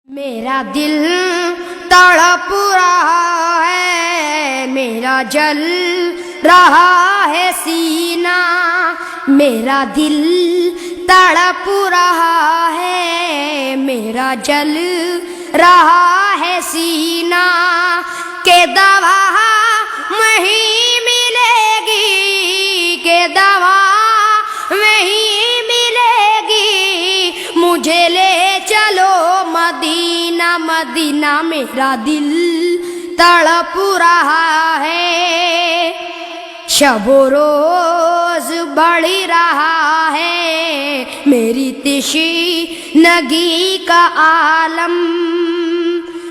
मेरा दिल तड़प रहा है, मेरा जल रहा है सीना। मेरा दिल तड़प रहा है, मेरा जल रहा है सीना। के दवा वहीं मिलेगी, के दवा वहीं मिलेगी। मुझे ले चलो मदीना मदीना। मेरा दिल तड़प रहा है, शबो रोज बढ़ रहा है मेरी तशन्नुगी का आलम।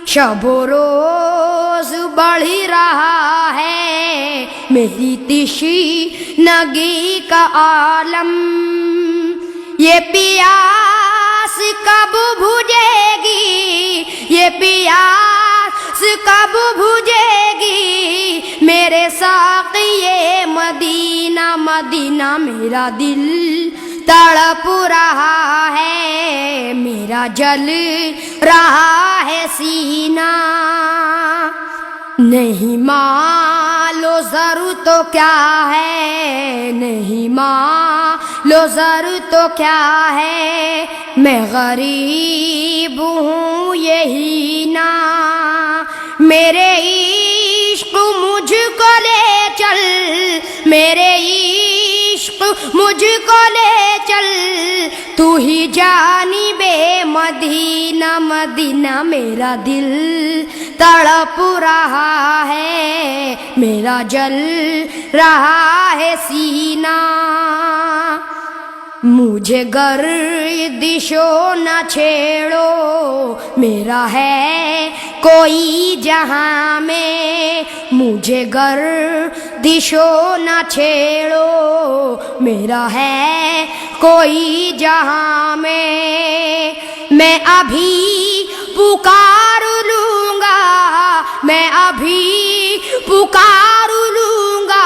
शबो रोज बढ़ रहा है मेरी तशन्नुगी का आलम। ये प्यास कब बुझेगी, ये प्यास कब बुझेगी। मेरे साक़िए मदीना मदीना। मेरा दिल तड़प रहा है, मेरा जल रहा है सीना। नहीं मालो ज़रू तो क्या है, नहीं मालो ज़रू तो क्या है। मैं गरीब हूँ यही ना। मेरे इश्क मुझको ले चल, मेरे इश्क मुझको ले चल। तू ही जानिबे मदीना मदीना। मेरा दिल तड़प रहा है, मेरा जल रहा है सीना। मुझे गर्दिशो न छेड़ो, मेरा है कोई जहां में। मुझे गर्दिशो न छेड़ो, मेरा है कोई जहां में। मैं अभी पुकार लूंगा, मैं अभी पुकार लूंगा।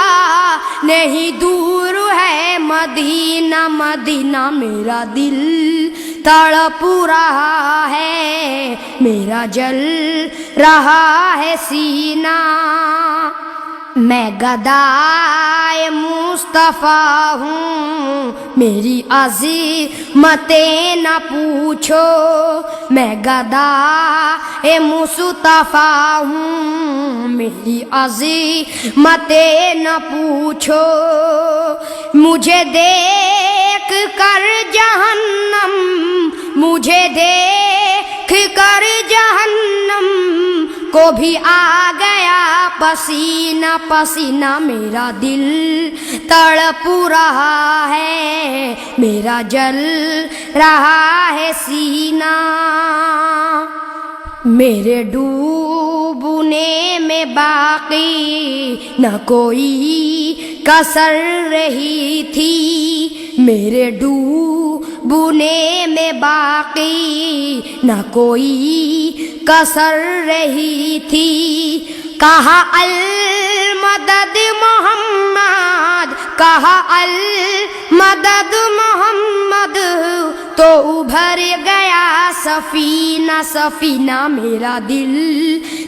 नहीं दूर है मदीना मदीना। मेरा दिल तड़प रहा है, मेरा जल रहा है सीना। मैं गदाए मुस्तफ़ा हूँ, मेरी अज़ीमतें न पूछो। मैं गदाए मुस्तफ़ा हूँ, मेरी अज़ीमतें न पूछो। मुझे देख कर जहन्नम, मुझे देख कर जहन्नम को भी आ गया पसीना पसीना। मेरा दिल तड़प रहा है, मेरा जल रहा है सीना। मेरे डूबने में बाकी न कोई कसर रही थी। मेरे डूबने में बाकी न कोई कसर रही थी। कहा अल मदद मोहम्मद, कहा अल मदद मोहम्मद। तो उभर गया सफीना सफीना। मेरा दिल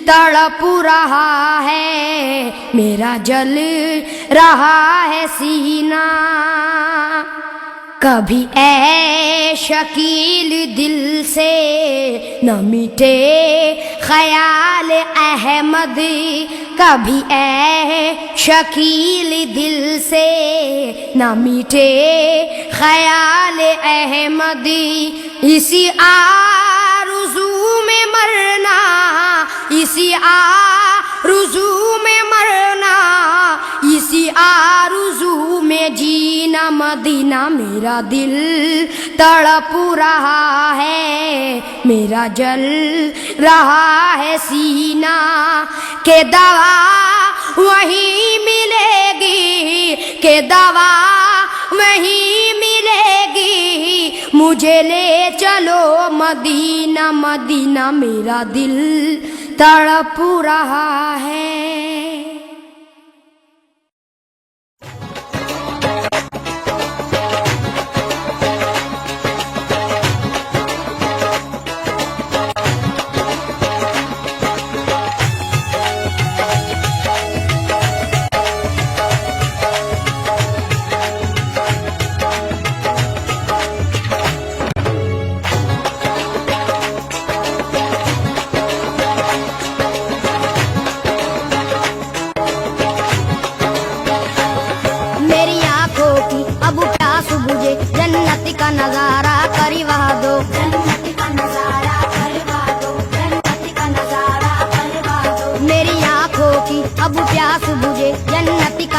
तड़प रहा है, मेरा जल रहा है सीना। कभी ऐ शकील दिल से न मिटे ख्याल अहमद। कभी ऐ शकील दिल से न मिटे ख्याल अहमद। इसी आरज़ू में मरना, इसी आरज़ू में मरना, इसी आरज़ू में जीना मदीना। मेरा दिल तड़प रहा है, मेरा जल रहा है सीना। के दवा वहीं मिलेगी, के दवा वहीं मिलेगी। मुझे ले चलो मदीना मदीना। मेरा दिल तड़प रहा है।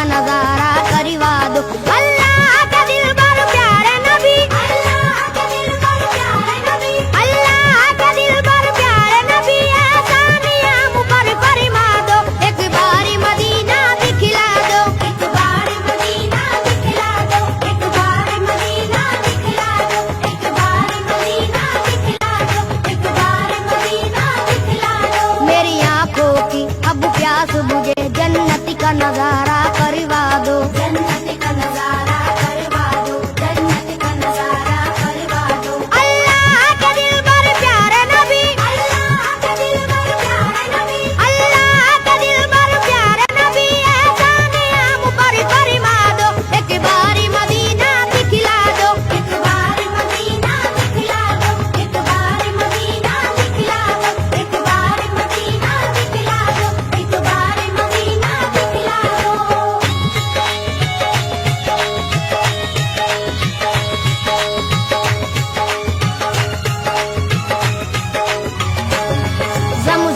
नजारा करवा दो। अल्लाह का दिल बर प्यारे नबी, अल्लाह का दिल बर प्यारे नबी, अल्लाह का दिल बर प्यारे नबी, एहसानियां मुझ पर फरमा दो। एक बारी मदीना दिखला दो, एक बारी मदीना दिखला दो, एक बारी मदीना दिखला दो, एक बारी मदीना दिखला दो, एक बारी मदीना दिखला दो। मेरी आंखों की अब प्यास बुझे, जन्नत का नजारा करवा दो, जन्नत का नजारा करवा दो, जन्नत का नजारा करवा दो। अल्लाह के दिल बर प्यारे नबी, अल्लाह के दिल बर प्यारे नबी, अल्लाह के दिल बर प्यारे नबी, एहसानियां मुझ पर फरमा दो। एक बारी मदीना दिखला दो, एक बारी मदीना दिखला दो, एक बारी मदीना दिखला दो, एक बारी मदीना दिखला दो, एक बारी मदीना दिखला दो।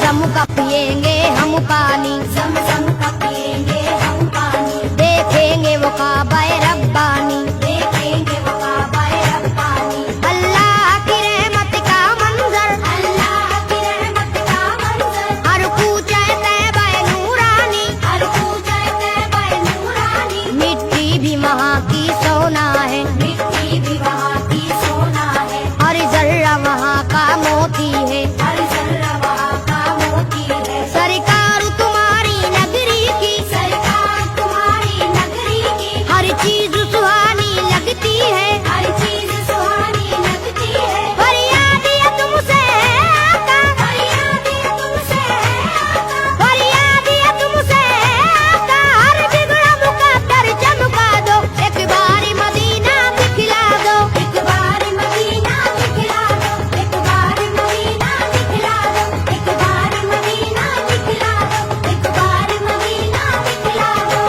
ज़म का पिएंगे हम पानी, ज़म का पिएंगे हम पानी, देखेंगे वो काबा-ए रब्बानी, देखेंगे वो काबा-ए रब्बानी। अल्लाह की रहमत का मंजर, अल्लाह की रहमत का मंजर, हर कूचे तैबा-ए नूरानी, हर कूचे तैबा-ए नूरानी। मिट्टी भी वहाँ की सोना है, मिट्टी भी वहाँ की सोना है, हर जर्रा वहाँ का मोती है, हर जर्रा वहाँ का मोती है। सरकार तुम्हारी नगरी की, सरकार तुम्हारी नगरी की, हर चीज सुहानी लगती है, हर चीज सुहानी लगती है। फरियाद ये तुमसे है आका, फरियाद ये तुमसे है आका, फरियाद ये तुमसे है आका, हर बिगड़ा मुकद्दर चमका दो। एक बारी मदीना दिखला दो, एक बारी मदीना दिखला दो, एक बारी मदीना दिखला दो, एक बारी मदीना दिखला दो, एक बारी मदीना दिखला दो।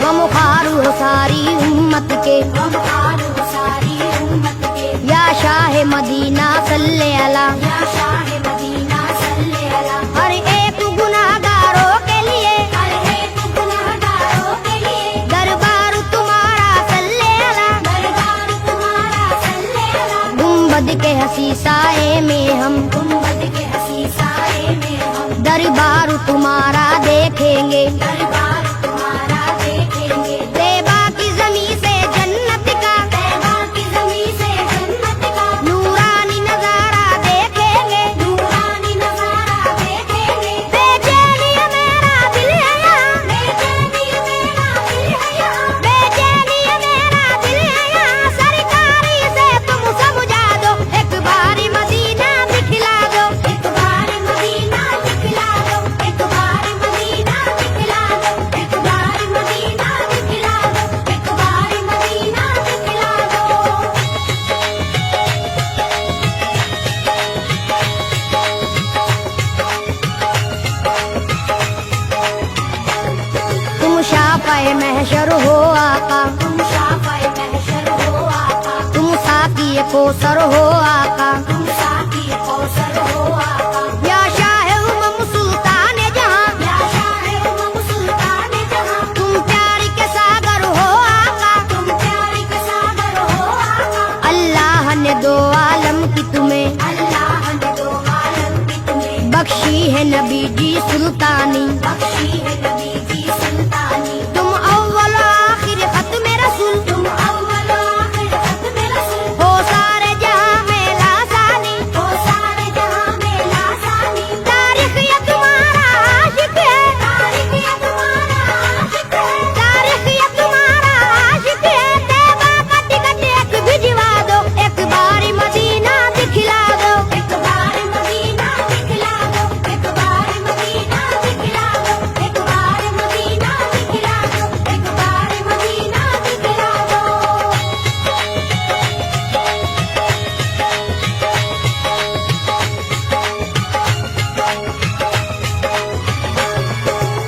गम खार हो सारी उम्मत के, गम खार हो सारी उम्मत के, या शाह मदीना सल्ले अला, या शाह मदीना सल्ले अला। हर एक गुनाहगारों के लिए, हर एक गुनाहगारों के लिए, दरबार तुम्हारा सल्ले अला, दरबार तुम्हारा सल्ले अला। गुंबद के हसी साए में हम, गुंबद के हसी साए में हम, दरबार तुम्हारा देखेंगे, दरबार तुम्हारा देखेंगे। तैबा की ज़मीं से जन्नत का, तैबा की ज़मीं से जन्नत का, नूरानी नजारा देखेंगे, नूरानी नजारा देखेंगे। बेचैनी है मेरा दिल है यहाँ, बेचैनी है मेरा दिल है यहाँ, बेचैनी है मेरा दिल है यहाँ। सरकारी से तुम समझा दो, एक बारी मदीना दिखला दो, एक बारी मदीना दिखला दो, एक बारी मदीना दिखला दो, एक बारी मदीना दिखला दो, एक बारी मदीना दिखला दो। तुम शाफ़ाए महशर हो आका, तुम शाफ़ाए महशर हो आका, तुम साक़ी कौसर हो आका, तुम साक़ी कौसर हो आका। या शाह उमम सुल्तान जहां, या शाह उमम सुल्तान जहां, तुम प्यार के सागर हो आका, तुम प्यार के सागर हो आका। अल्लाह ने दो आलम की तुम्हें, अल्लाह ने दो आलम की तुम्हें, बख्शी है नबी जी सुल्तानी, बख्शी है नबी जी सुल्तानी। तुम अव्वल आखिर खत्म रसूल, तुम अव्वल आखिर खत्म रसूल, हो सारे जहां में लासानी, हो सारे जहां में लासानी। तारीख ये तुम्हारा आशिक है, तारीख ये तुम्हारा आशिक है, तारीख ये तुम्हारा आशिक है। तैबा का टिकट एक भिजवा दो, एक बारी मदीना दिखला दो, एक बारी मदीना दिखला दो, एक बारी मदीना दिखला दो, एक बारी मदीना दिखला दो, एक बारी मदीना दिखला दो।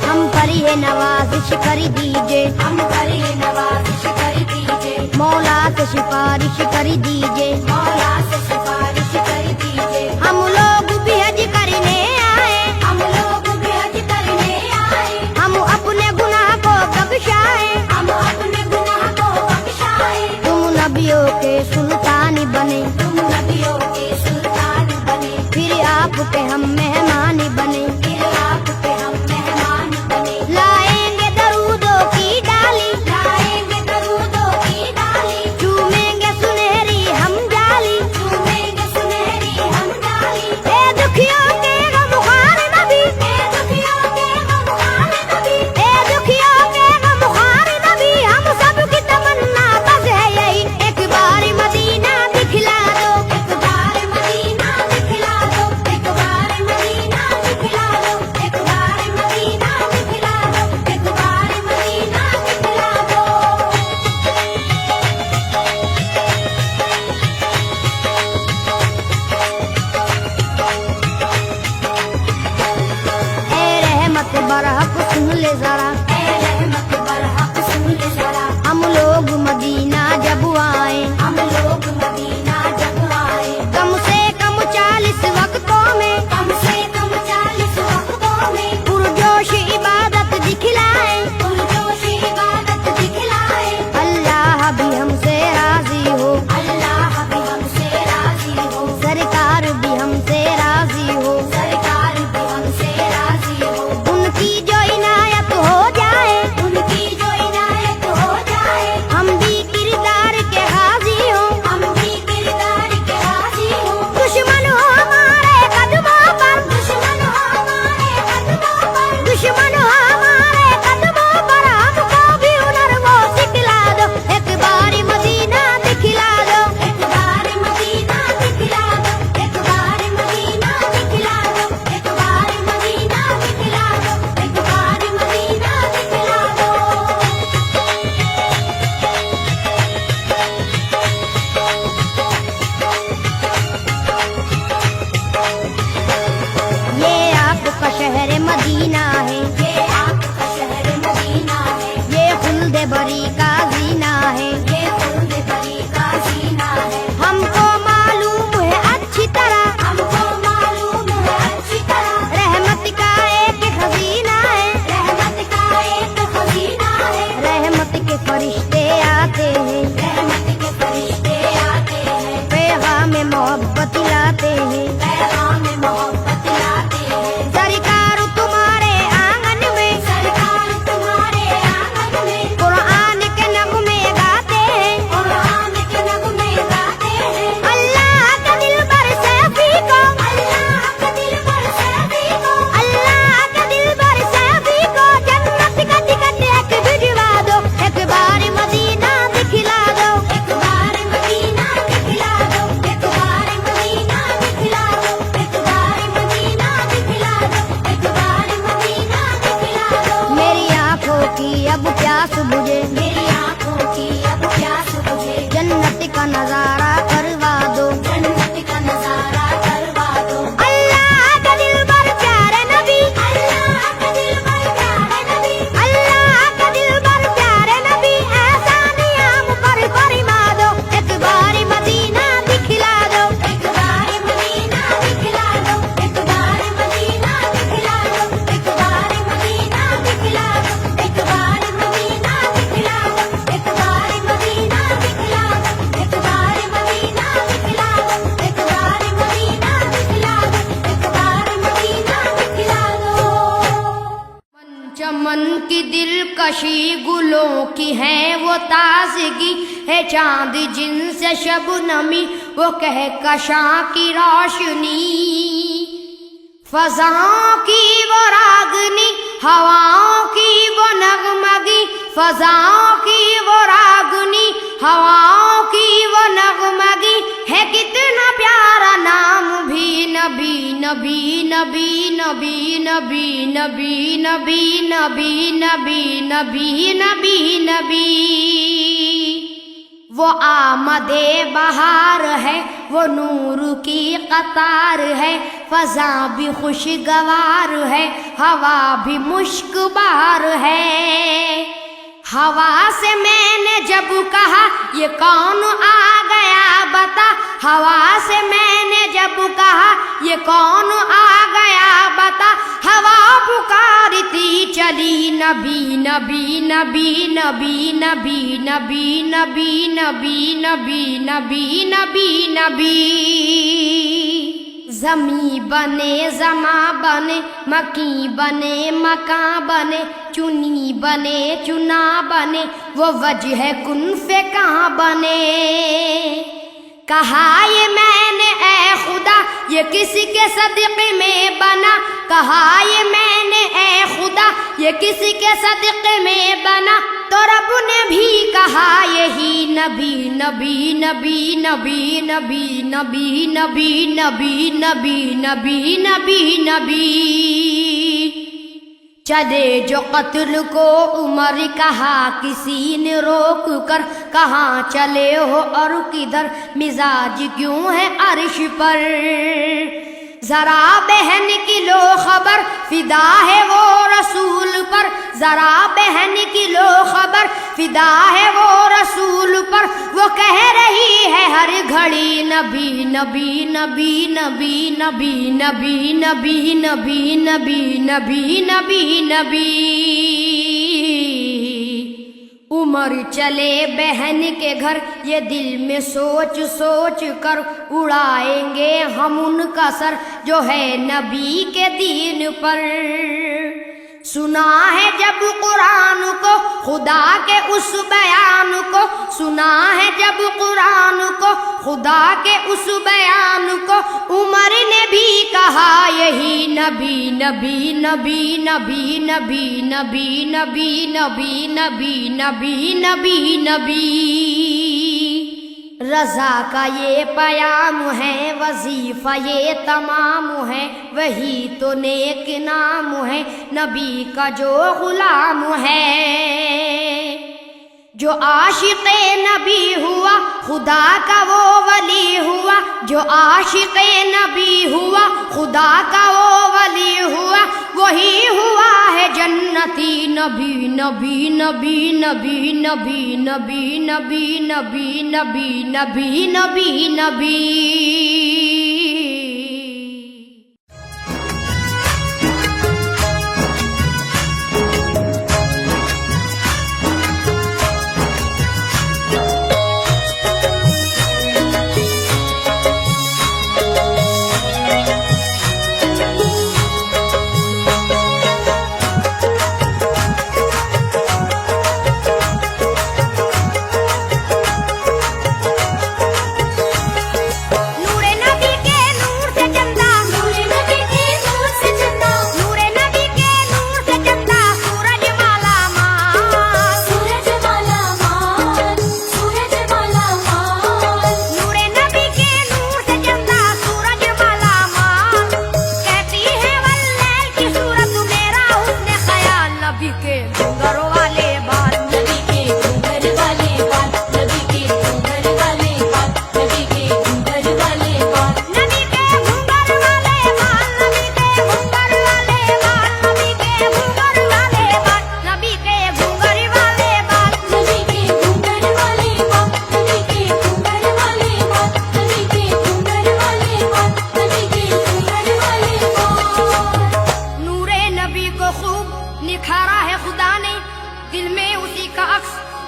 हम पर ये नवाजिश कर दीजिए, हम पर ये नवाजिश कर दीजिए। मौला से सिफारिश कर दीजिए, मौला से सिफारिश कर दीजिए। हम लोग भी हज करने आए, हम लोग भी हज करने आए। हम अपने गुनाह को बख्शाए, हम अपने गुनाह को बख्शाए। तुम नबियों के सुल्तान बने, तुम नबियों के सुल्तान बने। फिर आप पे हम मेहमान बने, फिर आप पे हम मेहमान बने। लाएंगे दरूदों की डाली, लाएंगे दरूदों की डाली। चूमेंगे सुनहरी हम जाली, चूमेंगे सुनहरी हम जाली। ए दुखियों के गमख्वार नबी, ए दुखियों के गमख्वार नबी, ए दुखियों के गमख्वार नबी। हम सबकी तमन्ना बस है यही, एक बार मदीना दिखला दो, एक बार मदीना दिखला दो, एक बार मदीना दिखला दो, एक बार मदीना दिखला दो, एक बार मदीना दिखला दो। ए रहमत बरहक सुन ले जरा, ए रहमत बरहक सुन ले जरा। हम लोग मदीना जब आए, हम लोग मदीना जब आए। कम से कम 40 वक्तों में, कम से कम 40 वक्तों में पुरजोश इबादत दिखलाए, पुरजोश इबादत दिखलाए। अल्लाह भी हमसे राजी हो, अल्लाह भी हमसे राजी हो। सरकार भी हमसे राजी हो, सरकार भी हमसे राजी हो। उनकी जो इनायत हो जाए, उनकी जो इनायत हो जाए। हम भी किरदार के हाजी हो, हम भी किरदार के हाजी हो। दुश्मन हो हमारे कदमों पर, दुश्मन हो हमारे कदमों पर, दुश्मन हो हमारे कदमों पर। हमको भी हुनर वो सिखला दो, एक बार मदीना दिखला दो, एक बार मदीना दिखला दो, एक बार मदीना दिखला दो, एक बार मदीना दिखला दो, एक बार मदीना दिखला दो। ये आपका शहर मदीना है, ये आपका शहर मदीना है। ये खुल्द बरी का जीना है, ये खुल्द बरी का जीना है। हमको मालूम है अच्छी तरह, हमको मालूम है अच्छी तरह। रहमत का एक खजीना है, रहमत का एक खजीना है। रहमत के फरिश्ते आते हैं, रहमत के फरिश्ते आते हैं। पैगाम मोहब्बत लाते हैं, पैगाम मोहब्बत लाते हैं। सरकार तुम्हारे आंगन में, सरकार तुम्हारे आंगन में। कुरान के नगमे गाते हैं, कुरान के नगमे गाते हैं। अल्लाह का दिल पर सैफी को, अल्लाह का दिल पर सैफी को, अल्लाह का दिल पर सैफी को। जन्नत का टिकट एक भिजवा दो, एक बार मदीना दिखला दो, एक बार मदीना दिखला दो, एक बार मदीना दिखला दो, एक बार मदीना दिखला दो, एक बार मदीना दिखला दो। मेरी आंखों की अब प्यास बुझे, मेरी आंखों की अब प्यास बुझे। जन्नत का नजारा करवा दो, जन्नत का नजारा करवा दो। अल्लाह का दिल पर प्यारे नबी, अल्लाह का दिल पर प्यारे नबी, अल्लाह का दिल पर प्यारे नबी। ऐसा नियाम पर फरमा दो, एक बार मदीना दिखला दो, एक बार मदीना दिखला दो, एक बार मदीना दिखला दो, एक बार मदीना दिखला दो, एक बार मदीना दिखला दो, एक बार मदीना दिखला दो, एक बार मदीना दिखला दो, एक बार मदीना दिखला दो, एक बार मदीना दिखला दो। मन चमन की दिलकशी गुलों की है वो ताजगी है। चांद जिनसे शबनमी वो कहकशां की रोशनी। फजाओं की वो रागनी, हवाओं की वो नगमगी। फजाओं की वो रागनी, हवाओं की वो नगमगी। है कितना प्यारा नाम भी नबी, नबी नबी नबी नबी नबी नबी नबी नबी नबी नबी नबी। वो आमदे बहार है, वो नूर की कतार है। फजा भी खुशगवार है, हवा भी मुश्कबार है। हवा से मैंने मैंने जब कहा ये कौन आ गया बता, हवा से मैंने जब कहा ये कौन आ गया बता, हवा पुकारती चली नबी नबी नबी नबी नबी नबी नबी नबी नबी नबी नबी नबी। जमी बने जमा बने, मकी बने मका बने, चुनी बने चुना बने, वो वजह कुन फे कहाँ बने। कहा ये मैंने ए खुदा ये किसी के सदक़े में बना, कहा ये मैंने ए खुदा ये किसी के सदक़े में बना, तो रब ने भी कहा यही नबी नबी नबी नबी नबी नबी नबी नबी नबी नबी नबी नबी। चले जो कत्ल को उमर कहा किसी ने रोक कर, कहाँ चले हो और किधर मिजाज क्यों है अर्श पर। जरा बहन की लो खबर फिदा है वो रसूल पर, जरा बहन की लो खबर फिदा है वो रसूल पर, वो कह रही है हर घड़ी नबी नबी नबी नबी नबी नबी नबी नबी नबी नबी नबी नबी। उमर चले बहन के घर ये दिल में सोच सोच कर, उड़ाएंगे हम उनका सर जो है नबी के दीन पर। सुना है जब कुरान को खुदा के उस बयान को, सुना है जब कुरान को खुदा के उस बयान को, उमर ने भी कहा यही नबी नबी नबी नबी नबी नबी नबी नबी नबी नबी नबी नबी। रजा का ये पयाम है वजीफा ये तमाम है, वही तो नेक नाम है नबी का जो गुलाम है। जो आशिक़े नबी हुआ खुदा का वो वली हुआ, जो आशिक़े नबी हुआ खुदा का वो वली हुआ, वही हुआ है जन्नती नबी नबी नबी नबी नबी नबी नबी नबी नबी नबी नबी नबी।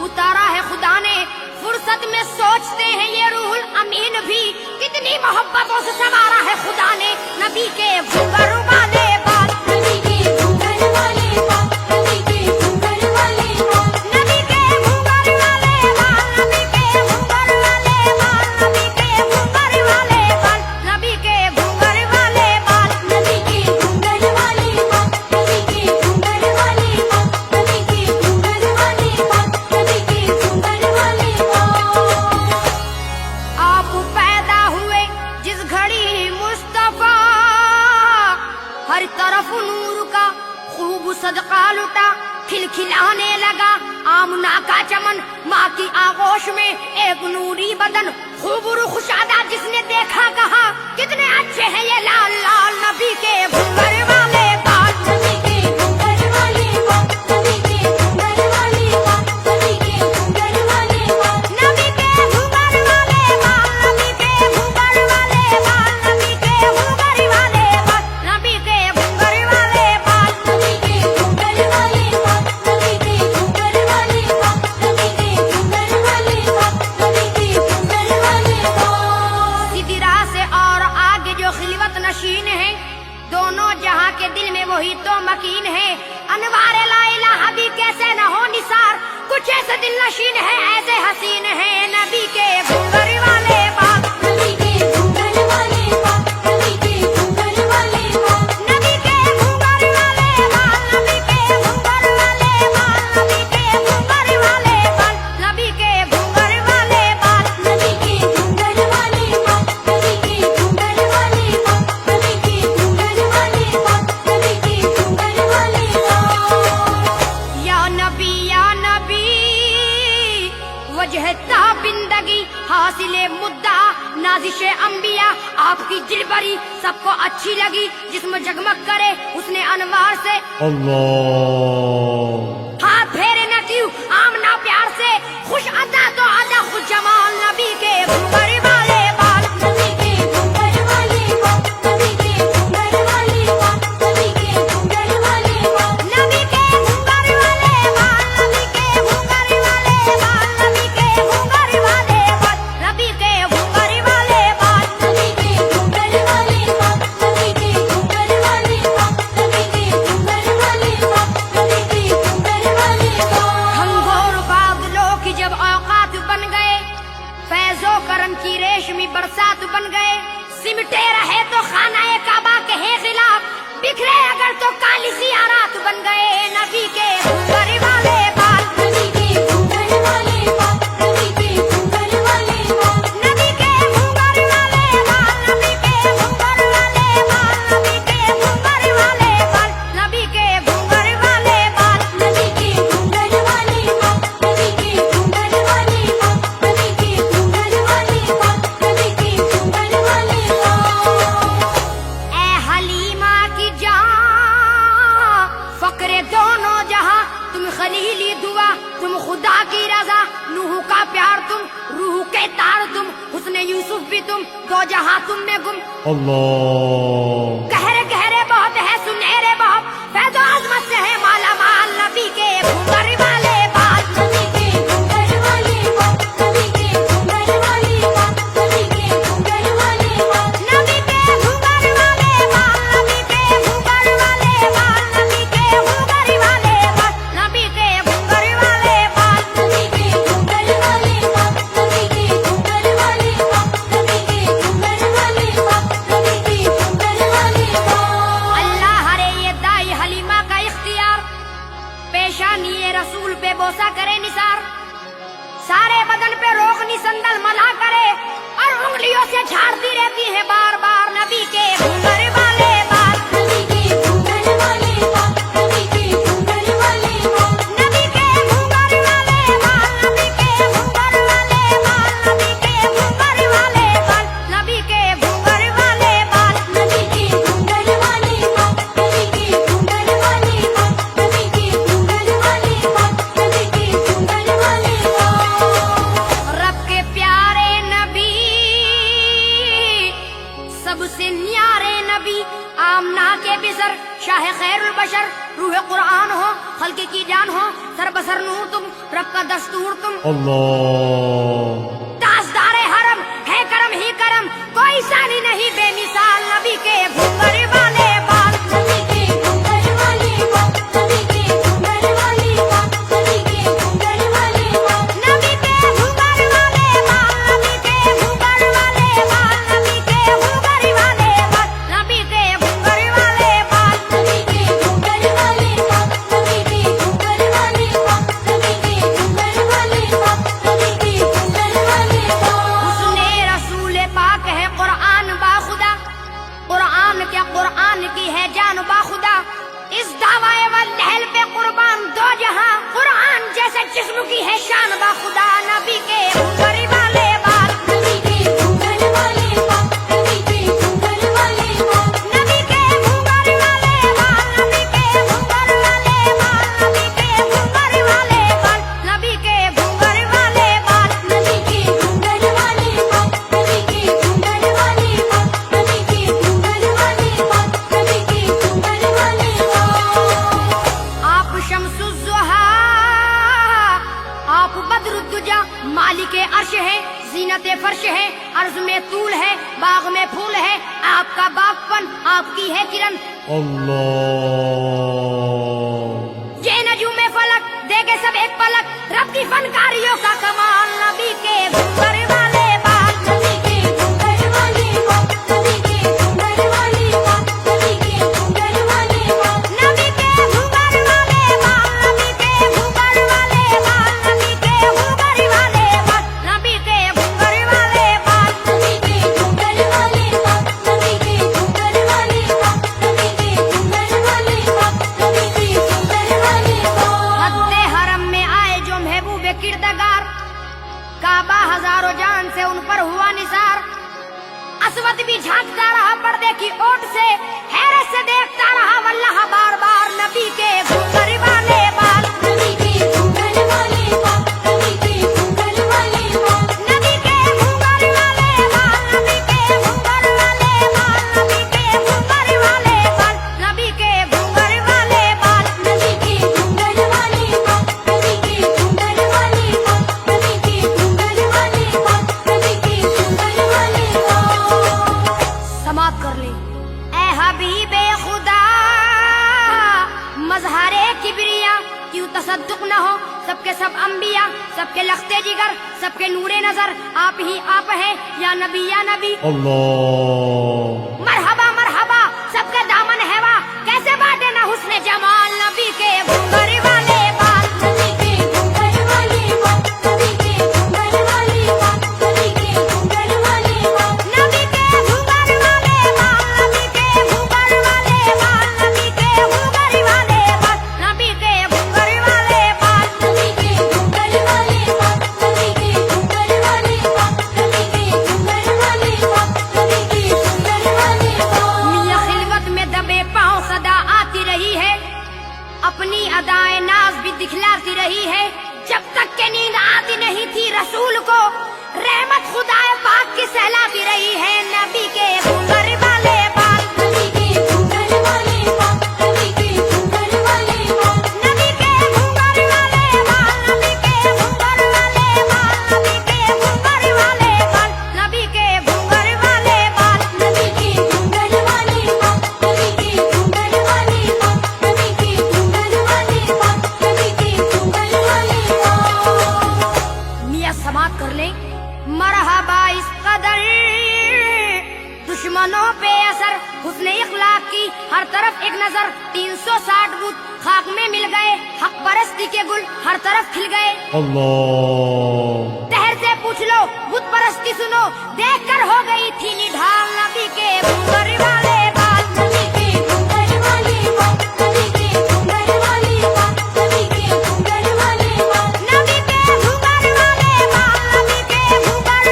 उतारा है खुदा ने, फुर्सत में सोचते हैं ये रूहुल अमीन भी, कितनी मोहब्बतों से संवारा है खुदा ने नबी के घूंघर वाले बाल, नबी के घूंघर वाले बाल, नबी के घूंघर वाले बाल, नबी के घूंघर वाले बाल, नबी के घूंघर वाले बाल, नबी के घूंघर वाले बाल, नबी के घूंघर वाले बाल, नबी के घूंघर वाले बाल, नबी के घूंघर वाले बाल, नबी के घूंघर वाले बाल, नबी के घूंघर वाले बाल। आप पैदा हुए जिस घड़ी मुस्तफा, हर तरफ नूर का खूब सदका लुटा, खिलखिलाने लगा आमना का चमन, माँ की आगोश में एक नूरी बदन, खूब रुखसादा जिसने देखा कहा कितने अच्छे हैं ये लाल लाल, नबी के घूंघर वाले बाल, नबी के घूंघर वाले बाल, नबी के घूंघर वाले बाल, नबी के घूंघर वाले वजह ताबिंदगी हासिले मुद्दा नाजिश अंबिया आपकी दिलबरी सबको अच्छी लगी जिस्म जगमग करे उसने अनवार से अल्लाह। हाथ फेरे न क्यों आमना प्यार से खुश अदा तो अदा खुद जमाल नबी के घुंघर वाले बाल नबी के घुंघर वाले बाल नबी के घुंघर वाले बाल नबी के घुंघर वाले बाल नबी के घुंघर वाले बाल नबी के घुंघर वाले बाल नबी के घुंघर वाले बाल नबी के घुंघर वाले बाल नबी के घुंघर वाले बाल नबी के घुंघर वाले बाल नबी के घुंघर वाले बाल नबी के घुंघर वाले बाल घनघोर बादलों की जब औकात बन गए फैजो करम की रेशमी बरसात बन गए सिमटे रहे तो खानाए काबा के है खिलाफ बिखरे अगर तो काली सियारात बन गए नबी के घुंघर वाले बाल नबी के घुंघर वाले बाल नबी के घुंघर वाले बाल नबी के घुंघर वाले बाल नबी के घुंघर वाले बाल नबी के घुंघर वाले बाल नबी के घुंघर वाले बाल नबी के घुंघर वाले बाल नबी के घुंघर वाले बाल नबी के घुंघर वाले बाल नबी के घुंघर वाले बाल ए हलीमा की जान फकरे दोनों जहां तुम खलीली दुआ तुम खुदा की रजा नूह का प्यार तुम रूह के तार तुम हुस्ने यूसुफ भी तुम दो जहां तुम में गुम अल्लाह। गहरे गहरे बहुत है सुनहरे बहुत फैज़ो अज़मत से है माला माल नबी के घुंघर वाले बाल नबी के घुंघर वाले बाल नबी के घुंघर वाले बाल नबी के घुंघर वाले बाल नबी के घुंघर वाले बाल नबी के घुंघर वाले बाल नबी के घुंघर वाले बाल नबी के घुंघर वाले बाल नबी के घुंघर वाले बाल नबी के घुंघर वाले बाल नबी के घुंघर वाले बाल नबी के घुंघर वाले बाल अल्लाह हरे ये दाई हलीमा का इख्तियार पेशानी ये रसूल पे बोसा करे निसार सारे बदन पे रोकनी संदल मला करे और उंगलियों से झाड़ती रहती है बार बार नबी के घुंघर वाले बाल नबी के घुंघर वाले बाल नबी के घुंघर वाले बाल नबी के घुंघर वाले बाल नबी के घुंघर वाले बाल नबी के घुंघर वाले बाल नबी के घुंघर वाले बाल नबी के घुंघर वाले बाल नबी के घुंघर वाले बाल नबी के घुंघर वाले बाल नबी के घुंघर वाले बाल रब के प्यारे नबी सबसे न्यारे नबी आमना के बिसर शाह खैरुल बशर रूह कुरान हो खल्के की जान हो सर बसर नूर तुम रब का दस्तूर तुम अल्लाह। ताजदारे हरम है करम ही करम कोई सानी नहीं बेमिसाल नबी के घुंघर वाले बाल नबी के घुंघर वाले बाल नबी के घुंघर वाले बाल नबी के घुंघर वाले बाल नबी के घुंघर वाले बाल नबी के घुंघर वाले बाल नबी के घुंघर वाले बाल नबी के घुंघर वाले बाल नबी के घुंघर वाले बाल नबी के घुंघर वाले बाल नबी के घुंघर वाले बाल नबी के घुंघर वाले बाल उसने रसूल पाक है कुरान बाखुदा कुरान क्या कुरान की है जान बाखुदा इस दावाए वल लहल पे कुर्बान दो जहां कुरान जैसे जिस्म की है शान बाखुदा नबी के घुंघर वाले बाल नबी के घुंघर वाले बाल नबी के घुंघर वाले बाल नबी के घुंघर वाले बाल नबी के घुंघर वाले बाल नबी के घुंघर वाले बाल नबी के घुंघर वाले बाल नबी के घुंघर वाले बाल नबी के घुंघर वाले बाल नबी के घुंघर वाले बाल नबी के घुंघर वाले बाल आप शम्सुज़्ज़ुहा आप बद्रुद्दुजा मालिके अर्श है जीनते फर्श है अर्ज में तूल है बाग में फूल है आपका बागपन आपकी है किरण अल्लाह। ये नजूमे फलक देखे सब एक पलक रब की फनकारियों का कमाल नबी के घुंघर वाले बाल नबी के घुंघर वाले बाल नबी के घुंघर वाले बाल नबी के घुंघर वाले बाल नबी के घुंघर वाले बाल नबी के घुंघर वाले बाल नबी के घुंघर वाले बाल नबी के घुंघर वाले बाल नबी के घुंघर वाले बाल नबी के घुंघर वाले बाल नबी के घुंघर वाले बाल नबी के घुंघर वाले बाल हद हरम में आए जो महबूब किरदार से उन पर हुआ निसार। असवद भी झांकता रहा पर्दे की ओट से, हैरत से देखता रहा वल्लाह बार बार नबी के घूंघर वाले बाल, नबी के घूंघर वाले बाल, नबी के घूंघर वाले बाल, नबी के घूंघर वाले बाल, नबी के घूंघर वाले बाल, नबी के घूंघर वाले बाल, नबी के घूंघर वाले बाल, नबी के घूंघर वाले बाल, नबी के घूंघर वाले बाल, नबी के घूंघर वाले बाल, नबी के घूंघर वाले बाल। समाप्त कर ले ऐ हबीबे खुदा, मजहरे किबरिया क्यों तसद्दुक न हो, सबके सब अंबिया, सबके लख्ते जिगर, सबके नूरे नजर, आप ही आप है या नबी अल्लाह। मरहबा मरहबा सबके दामन हैवा, कैसे बाटे ना हुस्ने जमाल, नबी के घूंघर वाले बाल, नबी के घूंघर वाले बाल, नबी के घूंघर वाले बाल, नबी के घूंघर वाले बाल, नबी के घूंघर वाले बाल, नबी के घूंघर वाले बाल, नबी के घूंघर वाले बाल, नबी के घूंघर वाले बाल, नबी के घूंघर वाले बाल, नबी के घूंघर वाले बाल, नबी के घूंघर वाले बाल, नबी के घूंघर वाले बाल। मियां खिलवत में दबे पांव सदा आती रही है, अपनी अदाएं नाज भी दिखलाती रही है, जब तक के नींद आती नहीं थी रसूल को, रहमत खुदाए पाक की सहलाती रही है, नबी के घूंघर वाले बाल, नबी के घूंघर वाले बाल, नबी के घूंघर वाले बाल, नबी के घूंघर वाले बाल, नबी के घूंघर वाले बाल, नबी के घूंघर वाले बाल, नबी के घूंघर वाले बाल, नबी के घूंघर वाले बाल, नबी के घूंघर वाले बाल, नबी के घूंघर वाले बाल, नबी के घूंघर वाले बाल। मियां समाप्त कर ले मरहबा इस कदर, दुश्मनों पे असर हुस्ने इखलाक की हर तरफ एक नजर, 360 बुत खाक में मिल गए, हक परस्ती के गुल हर तरफ खिल गए। अल्लाह। तहर से पूछ लो बुत परस्ती सुनो, देखकर हो गई थी निढाल, नबी के घूंघर वाले बाल, नबी के घूंघर वाले बाल, नबी के घूंघर वाले बाल, नबी के घूंघर वाले बाल, नबी के घूंघर वाले बाल, नबी के घूंघर वाले बाल, नबी के घूंघर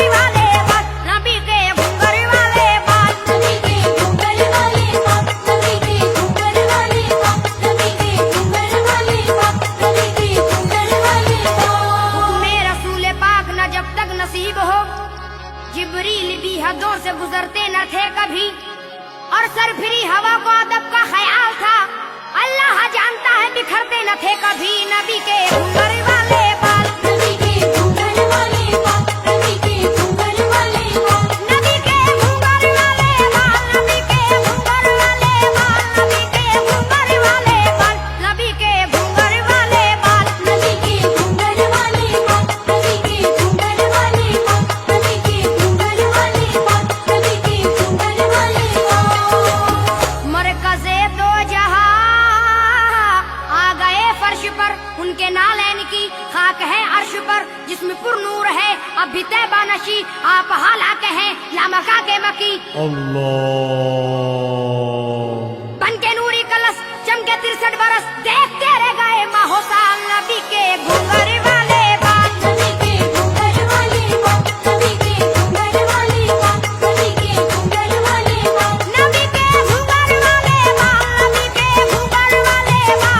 वाले बाल, नबी के घूंघर वाले बाल, नबी के घूंघर वाले बाल, नबी के घूंघर वाले बाल, नबी के घूंघर वाले बाल, नबी के घूंघर वाले बाल। हुक्मे रसूल पाक न जब तक नसीब हो, जिब्रील भी हदों से गुजरते न थे कभी, और सरफिरी हवा को अदब का ख्याल था, अल्लाह जानता है बिखरते न थे कभी, नबी के घूंघर वाले बाल, नबी के घूंघर वाले बाल, नबी के घूंघर वाले बाल, नबी के घूंघर वाले बाल, नबी के घूंघर वाले बाल, नबी के घूंघर वाले बाल, नबी के घूंघर वाले बाल, नबी के घूंघर वाले बाल, नबी के घूंघर वाले बाल, नबी के घूंघर वाले बाल, नबी के घूंघर वाले बाल। मरकज़े दो जहां आ गए फर्श पर, उनके नालैन की खाक है अर्श पर, जिसमें पुरनूर है अब भी तैबा नशी, आप हालाक हैं लामका के मकी। अल्लाह। बन के नूरी कलश चमके 63 बरस, देखते रह गए माहो साल, नबी के घूंघर वाले बाल, नबी के घूंघर वाले बाल, नबी के घूंघर वाले बाल, नबी के घूंघर वाले बाल, नबी के घूंघर वाले बाल, नबी के घूंघर वाले बाल,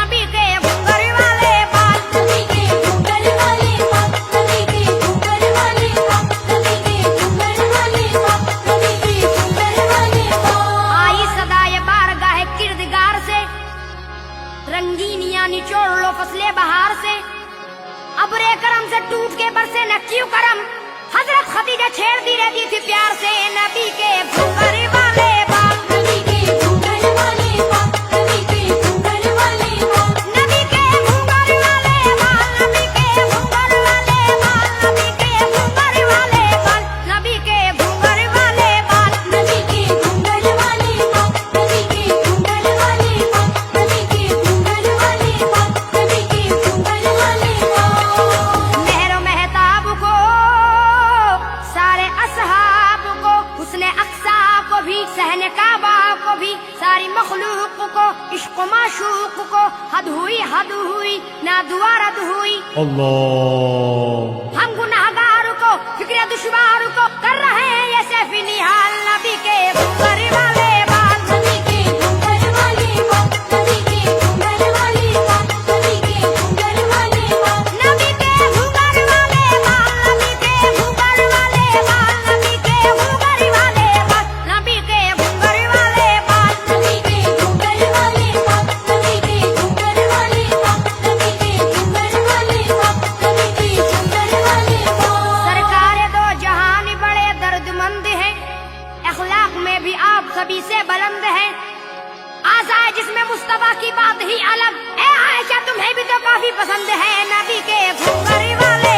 नबी के घूंघर वाले बाल, नबी के घूंघर वाले बाल, नबी के घूंघर वाले बाल, नबी के घूंघर वाले बाल, नबी के घूंघर वाले बाल, नबी के घूंघर वाले बाल। आई सदाए बारगाह किरदगार से, रंगीनियां निचोड़ लो फसले बहार से, अबरे करम से टूट के बरसे न क्यों करम, हजरत खदीजा छेड़ती रहती थी प्यार से, नबी के घूंघर वाले बाल, नबी के घूंघर वाले बाल, नबी के घूंघर वाले बाल, नबी के घूंघर वाले बाल, नबी के घूंघर वाले बाल, नबी के घूंघर वाले बाल, नबी के घूंघर वाले बाल, नबी के घूंघर वाले बाल, नबी के घूंघर वाले बाल, नबी के घूंघर वाले बाल, नबी के घूंघर वाले बाल। मेहरो मेहताब को सारे असहाब को, हुस्ने अक्सा को भी, सहने काबा को भी, सारी मखलूक मखलूक को, इश्क माशूक को, हद हुई ना दुआ रद हुई। अल्लाह। हम गुनाहगार को, फिक्र दुश्वार को कर रहे हैं ये सैफी निहाल। नबी के घूंघर वाले बाल, नबी के घूंघर वाले बाल, नबी के घूंघर वाले बाल, नबी के घूंघर वाले बाल, नबी के घूंघर वाले बाल, नबी के घूंघर वाले बाल, नबी के घूंघर वाले बाल, नबी के घूंघर वाले बाल, नबी के घूंघर वाले बाल, नबी के घूंघर वाले बाल, नबी के घूंघर वाले बाल, नबी के घूंघर वाले बाल। सरकार दो जहान बड़े दर्दमंद हैं, अखलाक में भी आप सभी से बुलंद हैं। आज़ाए जिसमें मुस्तफा की बात ही अलग। ए आयशा तुम्हें भी तो काफी पसंद है नबी के घूंघर वाले